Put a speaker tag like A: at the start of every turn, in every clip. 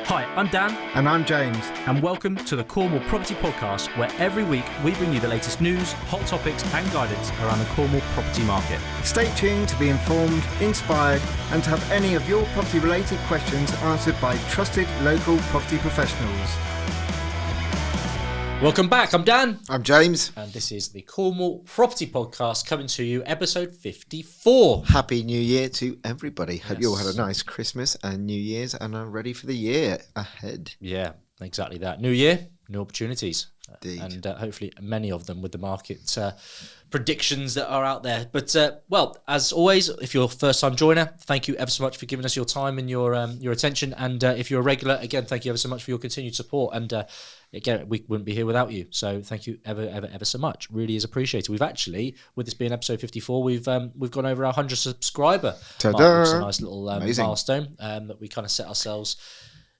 A: Hi, I'm Dan.
B: And I'm James.
A: And welcome to the Cornwall Property Podcast, where every week we bring you the latest news, hot topics and guidance around the Cornwall property market.
B: Stay tuned to be informed, inspired and to have any of your property related questions answered by trusted local property professionals.
A: Welcome back, I'm Dan.
B: I'm James.
A: And this is the Cornwall Property Podcast coming to you, episode 54.
B: Happy New Year to everybody. Hope you all
A: Yes.
B: had a nice Christmas and New Year's and are ready for the year ahead.
A: Yeah, exactly that. New year, new opportunities.
B: Indeed.
A: And hopefully many of them with the market predictions that are out there. But, well, as always, if you're a first-time joiner, thank you ever so much for giving us your time and your attention. And if you're a regular, again, thank you ever so much for your continued support. And again, we wouldn't be here without you. So thank you ever so much. Really is appreciated. We've actually, with this being episode 54, we've gone over our 100 subscriber mark, which is a nice little milestone that we kind of set ourselves.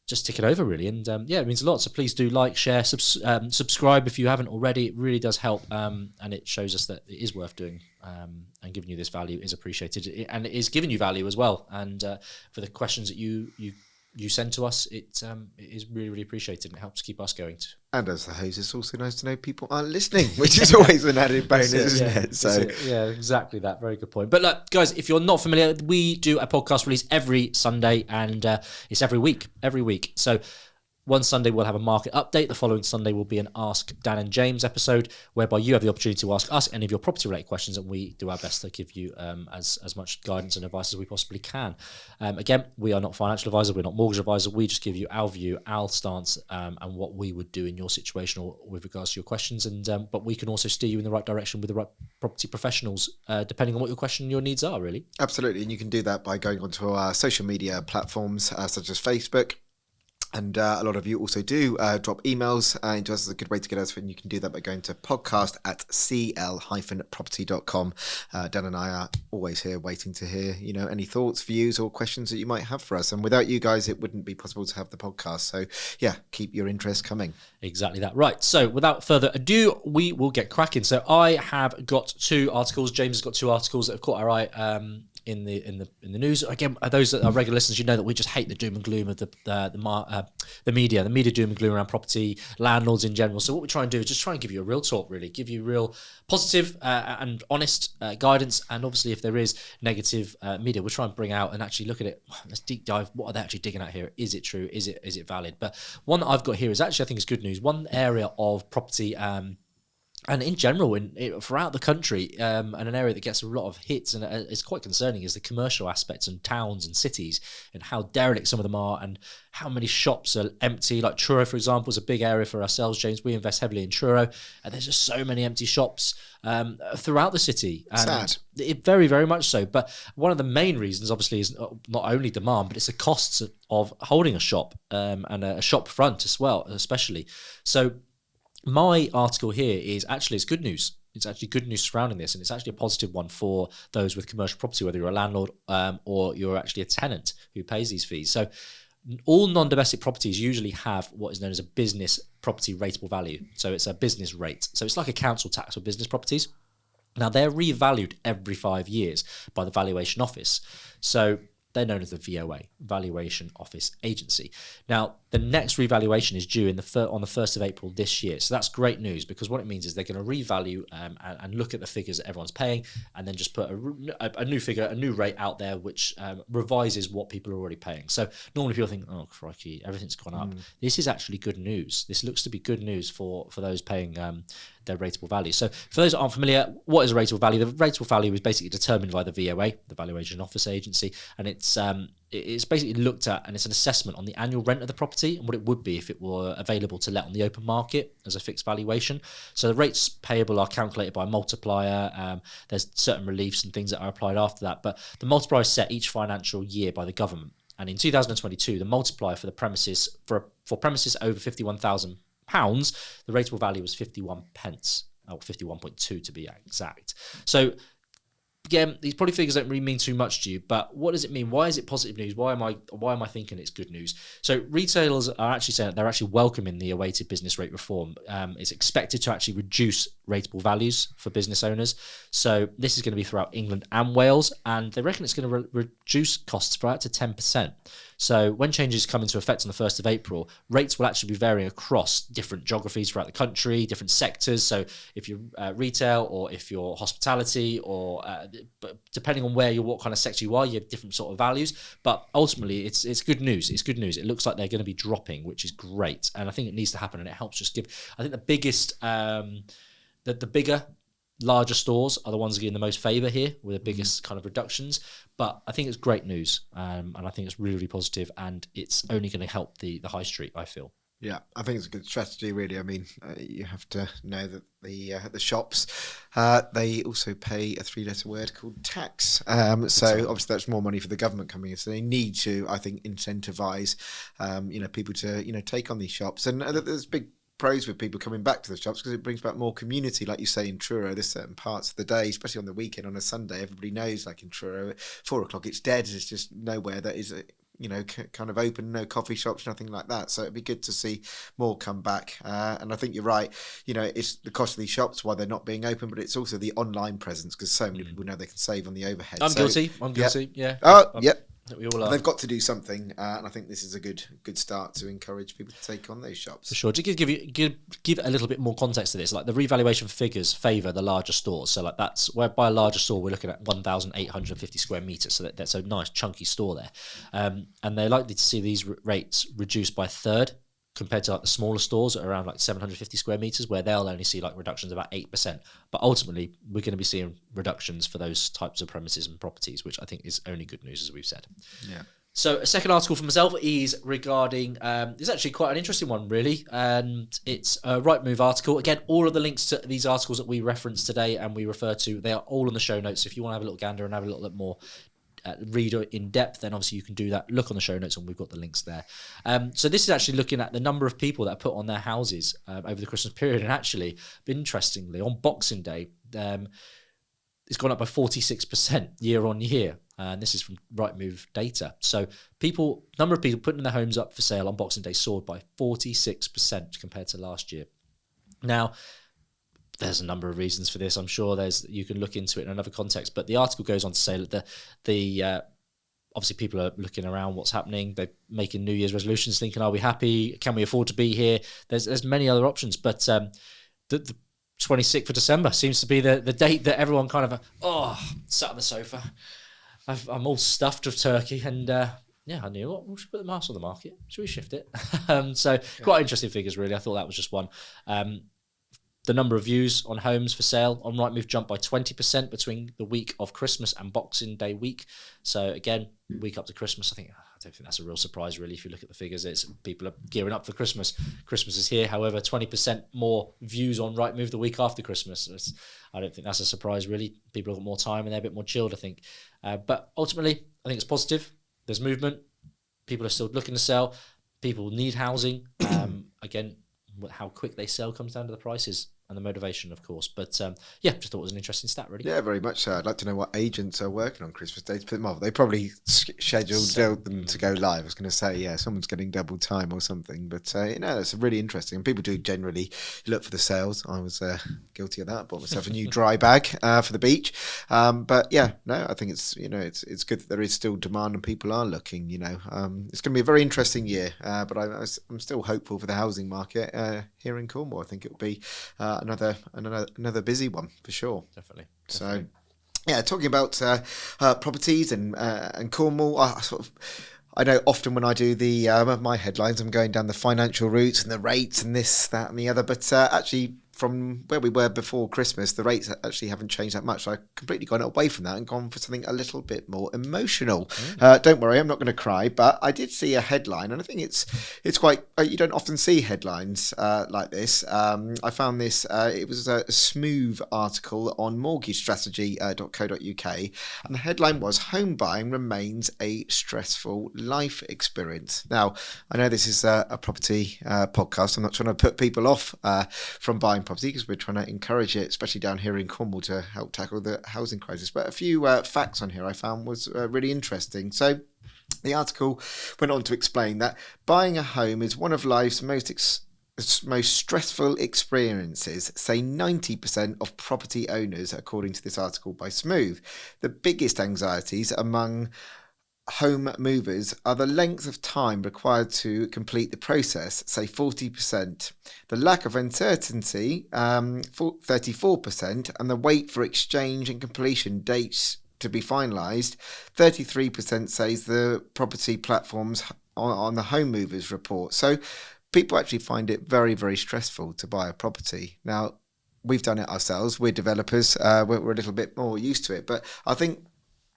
A: Just tick it over, really. And yeah, it means a lot. So please do like, share, subscribe if you haven't already. It really does help. And it shows us that it is worth doing. And giving you this value is appreciated. And it is giving you value as well. And for the questions that you send to us, it is really, really appreciated. And it helps keep us going.
B: And as the host, it's also nice to know people are listening, which is always an added bonus, isn't it? So
A: yeah, exactly that. Very good point. But look, guys, if you're not familiar, we do a podcast release every Sunday, and it's every week. So one Sunday we'll have a market update. The following Sunday will be an Ask Dan and James episode, whereby you have the opportunity to ask us any of your property-related questions, and we do our best to give you as much guidance and advice as we possibly can. Again, we are not financial advisors, we're not mortgage advisors. We just give you our view, our stance, and what we would do in your situation or with regards to your questions. And but we can also steer you in the right direction with the right property professionals, depending on what your question and your needs are, really.
B: absolutely. And you can do that by going onto our social media platforms such as Facebook. And a lot of you also do drop emails into us. It's a good way to get us, and you can do that by going to podcast@cl-property.com. Dan and I are always here waiting to hear, any thoughts, views or questions that you might have for us. And without you guys, it wouldn't be possible to have the podcast. So yeah, keep your interest coming. Exactly
A: that. Right. So without further ado, we will get cracking. So I have got two articles. James has got two articles that have caught our eye in the news. Again, those that are regular listeners, you know that we just hate the doom and gloom of the media doom and gloom around property, landlords in general. So what we try and do is just try and give you a real talk, really, give you real positive and honest guidance. And obviously, if there is negative media, we'll try and bring out and actually look at it. Let's deep dive. What are they actually digging at here? Is it true? Is it valid? But one that I've got here is actually, I think, is good news. One area of property. And in general, throughout the country, and an area that gets a lot of hits and is quite concerning is the commercial aspects in towns and cities and how derelict some of them are and how many shops are empty. Like Truro, for example, is a big area for ourselves, James. We invest heavily in Truro, and there's just so many empty shops throughout the city. And
B: sad.
A: Very, very much so. But one of the main reasons, obviously, is not only demand, but it's the costs of holding a shop and a shop front as well, especially. So my article here is actually, it's good news. It's actually good news surrounding this, and it's actually a positive one for those with commercial property, whether you're a landlord or you're actually a tenant who pays these fees. So all non-domestic properties usually have what is known as a business property rateable value. So it's a business rate. So it's like a council tax for business properties. Now, they're revalued every 5 years by the Valuation Office. So they're known as the VOA, Valuation Office Agency. Now, the next revaluation is due on the 1st of April this year. So that's great news, because what it means is they're going to revalue and look at the figures that everyone's paying and then just put a new figure, a new rate out there, which revises what people are already paying. So normally people think, oh, crikey, everything's gone up. This is actually good news. This looks to be good news for those paying their rateable value. So for those that aren't familiar, what is a rateable value? The rateable value is basically determined by the VOA, the Valuation Office Agency, and it's basically looked at, and it's an assessment on the annual rent of the property and what it would be if it were available to let on the open market as a fixed valuation. So the rates payable are calculated by a multiplier. There's certain reliefs and things that are applied after that, but the multiplier is set each financial year by the government. And in 2022, the multiplier for the premises for premises over £51,000, the rateable value was 51 pence, or 51.2 to be exact. So again, these probably figures don't really mean too much to you, but what does it mean? Why is it positive news? Why am I thinking it's good news? So retailers are actually saying that they're actually welcoming the awaited business rate reform. It's expected to actually reduce rateable values for business owners. So this is going to be throughout England and Wales, and they reckon it's going to reduce costs by up to 10%. So when changes come into effect on the 1st of April, rates will actually be varying across different geographies throughout the country, different sectors. So if you're retail or if you're hospitality or depending on what kind of sector you are, you have different sort of values. But ultimately, it's good news. It's good news. It looks like they're going to be dropping, which is great. And I think it needs to happen, and it helps just give, I think the biggest, the bigger, larger stores are the ones getting the most favour here with the biggest kind of reductions. But I think it's great news, and I think it's really, really positive, and it's only going to help the high street, I feel.
B: Yeah, I think it's a good strategy, really. I mean, you have to know that the shops, they also pay a 3-letter word called tax. So obviously that's more money for the government coming in. So they need to, I think, incentivise, people to, take on these shops. And there's big pros with people coming back to the shops because it brings back more community, like you say in Truro. There's certain parts of the day, especially on the weekend, on a Sunday, everybody knows, like in Truro, at 4:00 it's dead. There's just nowhere that is kind of open, no coffee shops, nothing like that. So it'd be good to see more come back. And I think you're right. It's the cost of these shops while they're not being open, but it's also the online presence because so many people know they can save on the overhead.
A: I'm guilty. Yeah.
B: Oh, yeah.
A: We all are.
B: They've got to do something, and I think this is a good start to encourage people to take on those shops.
A: For sure. To give a little bit more context to this, like the revaluation figures favour the larger stores. So like that's where by a larger store we're looking at 1,850 square metres. So that's a nice chunky store there, and they're likely to see these rates reduced by a third compared to like the smaller stores at around like 750 square meters, where they'll only see like reductions of about 8%. But ultimately, we're going to be seeing reductions for those types of premises and properties, which I think is only good news, as we've said.
B: Yeah.
A: So a second article for myself is regarding, it's actually quite an interesting one, really. And it's a Rightmove article. Again, all of the links to these articles that we referenced today and we refer to, they are all in the show notes. So if you want to have a little gander and have a little bit more read in depth, then obviously you can do that. Look on the show notes and we've got the links there. So this is actually looking at the number of people that are put on their houses over the Christmas period. And actually, interestingly, on Boxing Day, it's gone up by 46% year on year. And this is from Rightmove data. So number of people putting their homes up for sale on Boxing Day soared by 46% compared to last year. Now, there's a number of reasons for this. I'm sure you can look into it in another context, but the article goes on to say that obviously people are looking around what's happening. They're making New Year's resolutions, thinking, are we happy? Can we afford to be here? There's many other options, but the 26th of December seems to be the date that everyone kind of, sat on the sofa. I'm all stuffed with turkey and I knew what we should put the mask on the market. Should we shift it? Quite interesting figures, really. I thought that was just one. The number of views on homes for sale on Rightmove jumped by 20% between the week of Christmas and Boxing Day week. So again, week up to Christmas, I don't think that's a real surprise, really. If you look at the figures, people are gearing up for Christmas. Christmas is here. However, 20% more views on Rightmove the week after Christmas. I don't think that's a surprise, really. People have got more time and they're a bit more chilled, I think. But ultimately, I think it's positive. There's movement. People are still looking to sell. People need housing. Again, how quick they sell comes down to the prices and the motivation, of course. But just thought it was an interesting stat, really.
B: Yeah, very much so. I'd like to know what agents are working on Christmas Day to put them off. They probably scheduled them to go live. I was going to say, someone's getting double time or something. But, it's really interesting. And people do generally look for the sales. I was guilty of that. Bought myself a new dry bag for the beach. I think it's, it's good that there is still demand and people are looking, It's going to be a very interesting year. But I'm still hopeful for the housing market here in Cornwall. I think it will be another busy one for sure.
A: Definitely.
B: So, talking about properties and Cornwall, I know often when I do my headlines, I'm going down the financial routes and the rates and this, that, and the other. But actually, from where we were before Christmas, the rates actually haven't changed that much. So I've completely gone away from that and gone for something a little bit more emotional. Don't worry, I'm not going to cry, but I did see a headline, and I think it's quite. You don't often see headlines like this. I found this. It was a Smoove article on mortgagestrategy.co.uk, and the headline was "Home buying remains a stressful life experience." Now, I know this is a property podcast. I'm not trying to put people off from buying property because we're trying to encourage it, especially down here in Cornwall, to help tackle the housing crisis. But a few facts on here I found was really interesting. So the article went on to explain that buying a home is one of life's most stressful experiences, say 90% of property owners, according to this article by Smoove. The biggest anxieties among home movers are the length of time required to complete the process, say 40%, the lack of uncertainty, 34%, and the wait for exchange and completion dates to be finalised, 33% says the property platforms on the home movers report. So people actually find it very, very stressful to buy a property. Now, we've done it ourselves. We're developers. We're a little bit more used to it. But I think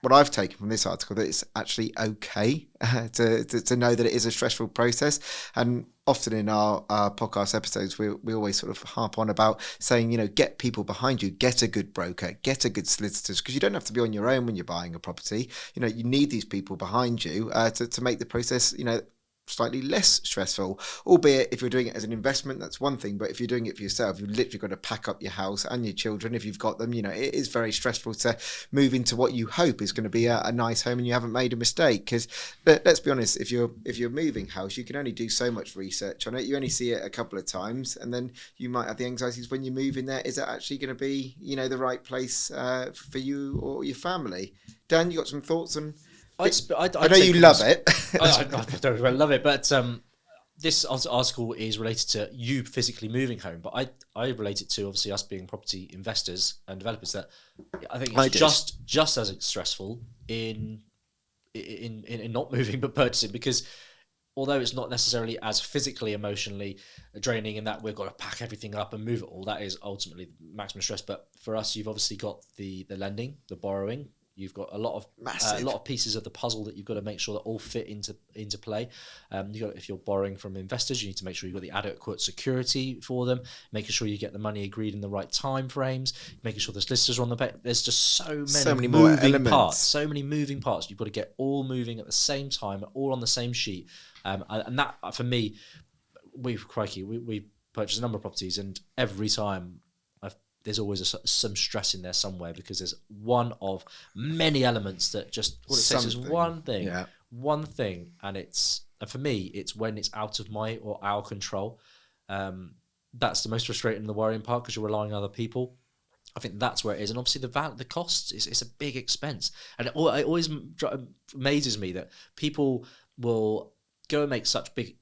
B: what I've taken from this article, that it's actually okay to know that it is a stressful process. And often in our podcast episodes, we always sort of harp on about saying, get people behind you, get a good broker, get a good solicitors, because you don't have to be on your own when you're buying a property. You need these people behind you to make the process, slightly less stressful, albeit if you're doing it as an investment, that's one thing, but if you're doing it for yourself, you've literally got to pack up your house and your children if you've got them. It is very stressful to move into what you hope is going to be a nice home and you haven't made a mistake, because let's be honest, if you're moving house, you can only do so much research on it. You only see it a couple of times, and then you might have the anxieties when you move in there. Is it actually going to be the right place for you or your family? Dan, you got some thoughts on? I know you love it.
A: I don't really love it, but this article is related to you physically moving home. But I relate it to, obviously, us being property investors and developers. That I think it's just as stressful in not moving but purchasing, because although it's not necessarily as physically, emotionally draining in that we've got to pack everything up and move it all, that is ultimately maximum stress. But for us, you've obviously got the lending, the borrowing. You've got a lot of pieces of the puzzle that you've got to make sure that all fit into play. If you're borrowing from investors, you need to make sure you've got the adequate security for them, making sure you get the money agreed in the right time frames, making sure the solicitors are on the back. There's just so many moving parts. So many moving parts. You've got to get all moving at the same time, all on the same sheet. And that, for me, we purchased a number of properties, and every time there's always some stress in there somewhere, because there's one of many elements that just all it takes is one thing, and for me it's when it's out of my or our control. That's the most frustrating and the worrying part, because you're relying on other people. I think that's where it is, and obviously the costs it's a big expense, and it always amazes me that people will go and make such big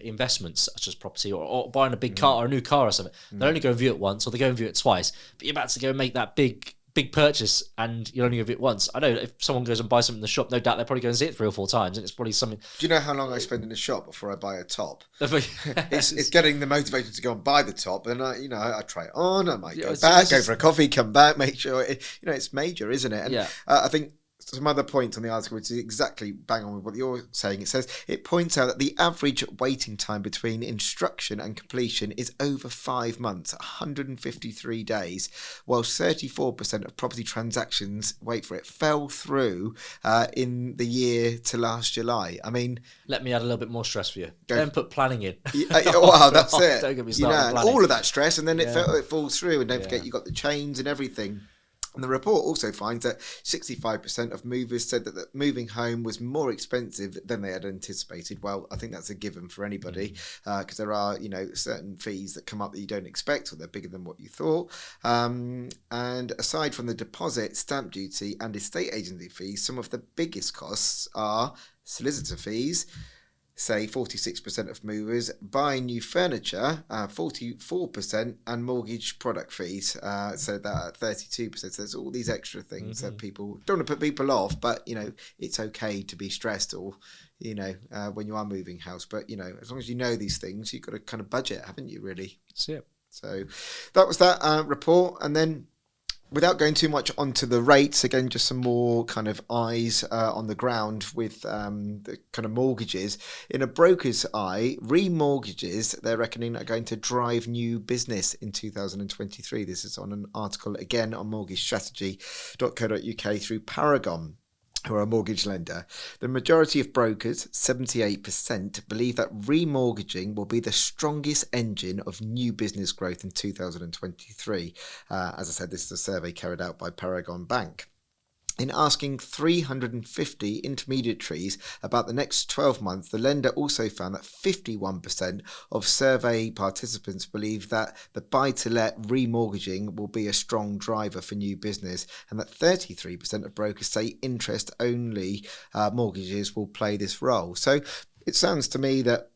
A: investments such as property or buying a big car or a new car or something. They'll only go and view it once, or they go and view it twice, but you're about to go and make that big purchase and you'll only go view it once. I know if someone goes and buys something in the shop, no doubt they're probably going to see it 3 or 4 times, and it's probably something.
B: Do you know how long I spend in the shop before I buy a top? it's getting the motivation to go and buy the top, and I try it on, I might go for a coffee, come back, make sure it's major, isn't it? And I think some other points on the article, which is exactly bang on with what you're saying. It says it points out that the average waiting time between instruction and completion is over 5 months, 153 days, while 34% of property transactions, wait for it, fell through in the year to last July. I mean,
A: let me add a little bit more stress for you. Don't put planning in.
B: Wow, that's it.
A: Don't get me started.
B: All of that stress, and then it falls through, and don't forget you got the chains and everything. And the report also finds that 65% of movers said that moving home was more expensive than they had anticipated. Well, I think that's a given for anybody, because there are, certain fees that come up that you don't expect, or they're bigger than what you thought. And aside from the deposit, stamp duty and estate agency fees, some of the biggest costs are solicitor fees. Say 46% of movers, buying new furniture, 44%, and mortgage product fees, so that 32%. So there's all these extra things that people don't want to put people off, but it's okay to be stressed, or when you are moving house. But as long as you know these things, you've got to kind of budget, haven't you? Really.
A: That's it.
B: So that was that report, and then, without going too much onto the rates, again, just some more kind of eyes on the ground with the kind of mortgages. In a broker's eye, remortgages, they're reckoning, are going to drive new business in 2023. This is on an article, again, on mortgagestrategy.co.uk through Paragon, who are a mortgage lender. The majority of brokers, 78%, believe that remortgaging will be the strongest engine of new business growth in 2023. As I said, this is a survey carried out by Paragon Bank. In asking 350 intermediaries about the next 12 months, the lender also found that 51% of survey participants believe that the buy-to-let remortgaging will be a strong driver for new business, and that 33% of brokers say interest-only mortgages will play this role. So it sounds to me that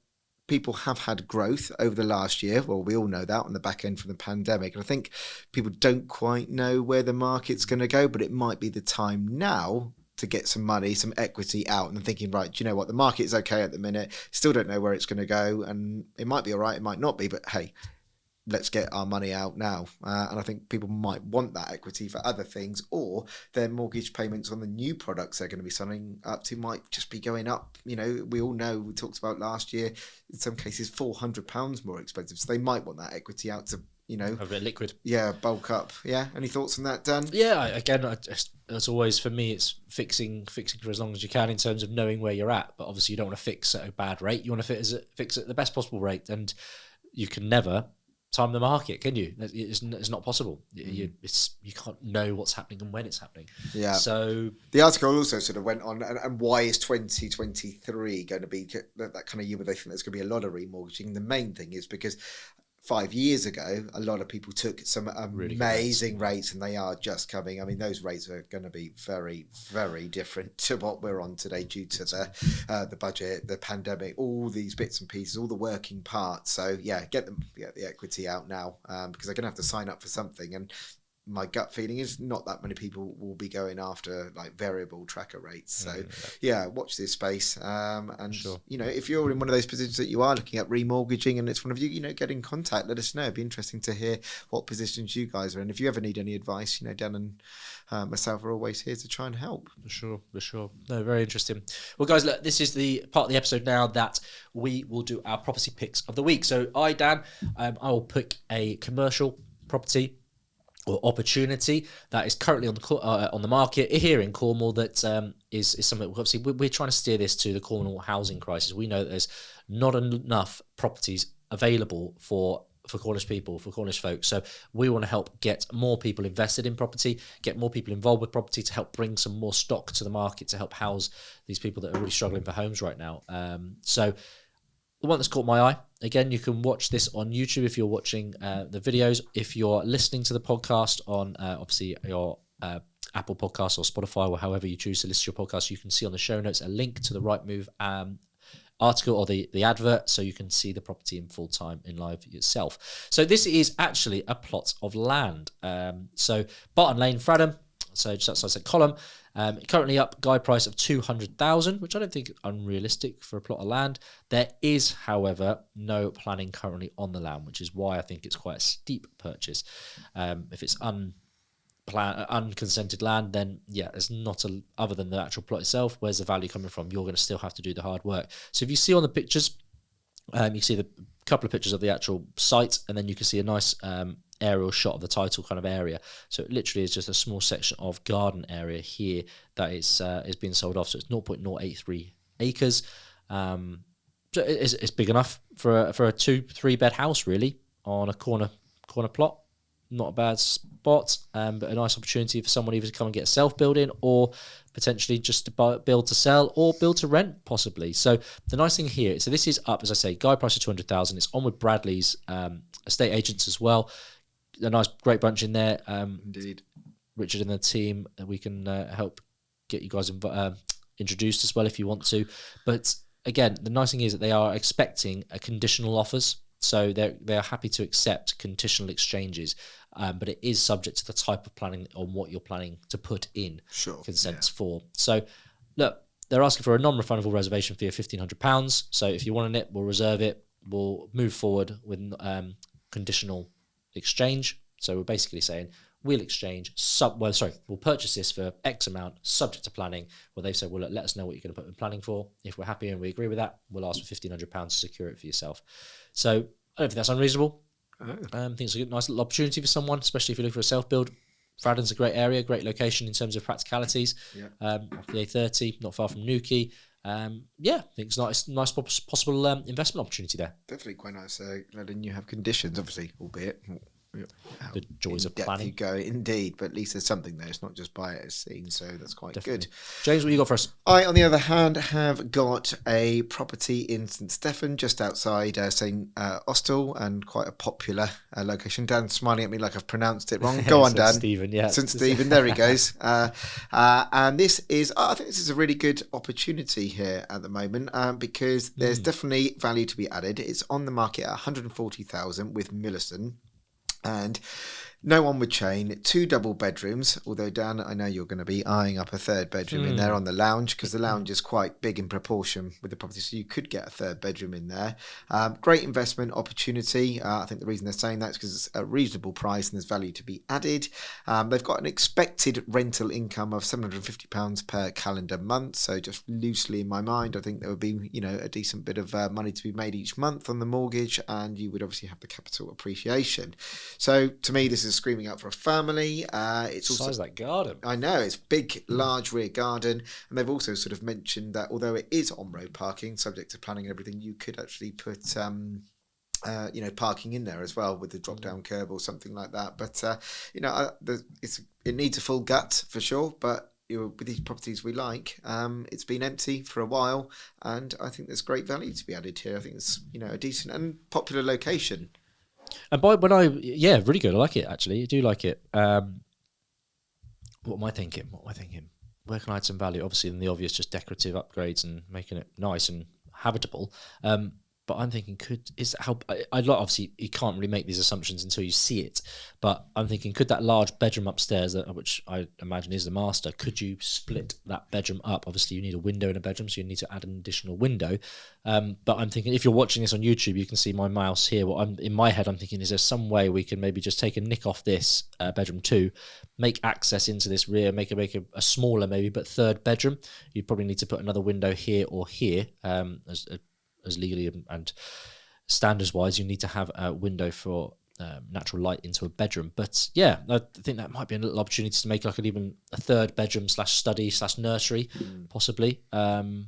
B: people have had growth over the last year. Well, we all know that on the back end from the pandemic. And I think people don't quite know where the market's going to go, but it might be the time now to get some money, some equity out, and thinking, right, do you know what? The market is okay at the minute. Still don't know where it's going to go. And it might be all right. It might not be. But hey, let's get our money out now. And I think people might want that equity for other things, or their mortgage payments on the new products they're going to be signing up to might just be going up. You know, we all know, we talked about last year, in some cases £400 more expensive. So they might want that equity out to, you know,
A: have a bit liquid.
B: Yeah, bulk up. Yeah. Any thoughts on that, Dan?
A: Yeah, again, as always, for me, it's fixing for as long as you can in terms of knowing where you're at. But obviously you don't want to fix at a bad rate. You want to fix at the best possible rate. And you can never time the market, can you? It's not possible. You can't know what's happening and when it's happening.
B: Yeah.
A: So
B: the article also sort of went on, and why is 2023 going to be that kind of year where they think there's going to be a lot of remortgaging? The main thing is because 5 years ago, a lot of people took some amazing rates, and they are just coming. I mean, those rates are going to be very, very different to what we're on today due to the budget, the pandemic, all these bits and pieces, all the working parts. So yeah, get the equity out now, because they're going to have to sign up for something. And my gut feeling is not that many people will be going after like variable tracker rates. So yeah, watch this space. And
A: sure.
B: You know, if you're in one of those positions that you are looking at remortgaging and it's one of you, you know, get in contact, let us know. It'd be interesting to hear what positions you guys are in. If you ever need any advice, you know, Dan and myself are always here to try and help.
A: For sure. No, very interesting. Well, guys, look, this is the part of the episode now that we will do our property picks of the week. So Dan, I will pick a commercial property or opportunity that is currently on the market here in Cornwall. That is something, obviously we're trying to steer this to the Cornwall housing crisis. We know that there's not enough properties available for Cornish people, for Cornish folks. So we want to help get more people invested in property, get more people involved with property, to help bring some more stock to the market to help house these people that are really struggling for homes right now. So the one that's caught my eye, again, you can watch this on YouTube if you're watching the videos. If you're listening to the podcast on obviously your Apple Podcasts or Spotify or however you choose to listen to your podcast, you can see on the show notes a link to the Rightmove article or the advert, so you can see the property in full time in live yourself. So this is actually a plot of land. So Barton Lane, Fradham, so just outside St. Column. Currently up guide price of 200,000, which I don't think is unrealistic for a plot of land. There is, however, no planning currently on the land, which is why I think it's quite a steep purchase. If it's unconsented land, then yeah, there's not other than the actual plot itself. Where's the value coming from? You're going to still have to do the hard work. So if you see on the pictures, you see the couple of pictures of the actual site, and then you can see a nice aerial shot of the title kind of area. So it literally is just a small section of garden area here that is being sold off. So it's 0.083 acres. So it's big enough for a 2-3 bed house, really, on a corner plot. Not a bad spot, but a nice opportunity for someone either to come and get a self-building, or potentially just to build to sell or build to rent, possibly. So the nice thing here, so this is up, as I say, guide price of 200,000. It's on with Bradley's estate agents as well. A nice, great bunch in there.
B: Indeed.
A: Richard and the team, we can help get you guys introduced as well if you want to. But again, the nice thing is that they are expecting a conditional offers. So they're happy to accept conditional exchanges, but it is subject to the type of planning on what you're planning to put in consents for. So look, they're asking for a non-refundable reservation fee of £1,500. So if you want it, we'll reserve it. We'll move forward with conditional exchange. So we're basically saying we'll exchange we'll purchase this for X amount subject to planning. Well, they've said, well, look, let us know what you're going to put in planning for. If we're happy and we agree with that, we'll ask for £1,500 to secure it for yourself. So I don't think that's unreasonable. I think it's a nice little opportunity for someone, especially if you're looking for a self-build. Fradden's a great area, great location in terms of practicalities. Off the A30, not far from Newquay. I think it's a nice possible investment opportunity there.
B: Definitely quite nice. Letting you have conditions, obviously, albeit
A: the joys of planning.
B: You go, indeed, but at least there's something there. It's not just buy it as seen, so that's quite good.
A: James, what you got for us?
B: I, on the other hand, have got a property in St Stephen, just outside St Austell, and quite a popular location. Dan's smiling at me like I've pronounced it wrong. Go on, Dan.
A: Stephen, yeah.
B: St Stephen, there he goes. And this is, I think this is a really good opportunity here at the moment, because there's definitely value to be added. It's on the market at 140,000 with Millicent. And no one would chain, 2 double bedrooms, although Dan, I know you're going to be eyeing up a 3rd bedroom in there on the lounge, because the lounge is quite big in proportion with the property, so you could get a 3rd bedroom in there. Great investment opportunity. I think the reason they're saying that is because it's a reasonable price and there's value to be added. They've got an expected rental income of £750 per calendar month, so just loosely in my mind, I think there would be, a decent bit of money to be made each month on the mortgage, and you would obviously have the capital appreciation. So to me, this is screaming out for a family. It's also
A: size that garden.
B: I know, it's big, large rear garden, and they've also sort of mentioned that although it is on-road parking, subject to planning and everything, you could actually put parking in there as well with the drop-down curb or something like that. But it needs a full gut for sure. But with these properties we like, it's been empty for a while, and I think there's great value to be added here. I think it's a decent and popular location.
A: And really good. I like it, actually. I do like it. What am I thinking? Where can I add some value? Obviously, in the obvious, just decorative upgrades and making it nice and habitable. But I'm thinking, obviously you can't really make these assumptions until you see it. But I'm thinking, could that large bedroom upstairs, which I imagine is the master, could you split that bedroom up? Obviously, you need a window in a bedroom, so you need to add an additional window. But I'm thinking, if you're watching this on YouTube, you can see my mouse here. In my head, I'm thinking, is there some way we can maybe just take a nick off this bedroom 2, make access into this rear, make a smaller maybe, but 3rd bedroom? You'd probably need to put another window here or here, as legally and standards wise, you need to have a window for natural light into a bedroom. But yeah, I think that might be a little opportunity to make even a 3rd bedroom / study / nursery, possibly. And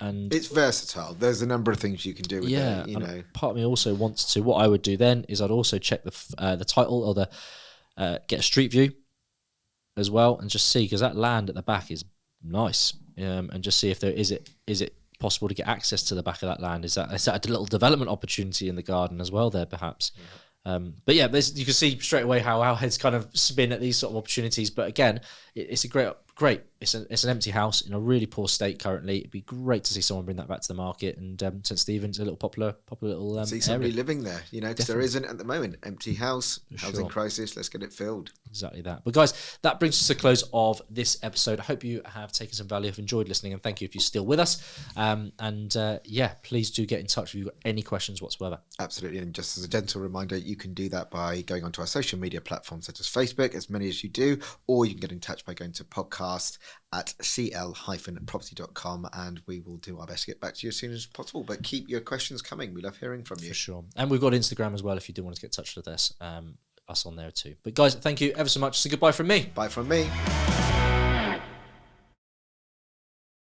B: it's versatile. There's a number of things you can do with it.
A: Part of me also wants to. What I would do then is I'd also check the title or get a street view as well, and just see, because that land at the back is nice, and just see if there is it possible to get access to the back of that land. Is that a little development opportunity in the garden as well there, perhaps? But yeah, you can see straight away how our heads kind of spin at these sort of opportunities. But again, it's a great. It's an empty house in a really poor state currently. It'd be great to see someone bring that back to the market. And St Stephen's a little popular little
B: see somebody area. Living there, because there isn't at the moment. Empty house, housing crisis. Let's get it filled. Exactly
A: that. But guys, that brings us to the close of this episode. I hope you have taken some value, have enjoyed listening, and thank you if you're still with us. Please do get in touch if you've got any questions whatsoever.
B: Absolutely, and just as a gentle reminder, you can do that by going onto our social media platforms such as Facebook, as many as you do, or you can get in touch by going to podcast at cl-property.com, and we will do our best to get back to you as soon as possible. But keep your questions coming. We love hearing from you.
A: For sure. And we've got Instagram as well if you do want to get in touch with us on there too. But guys, thank you ever so much. So goodbye from me.
B: Bye from me.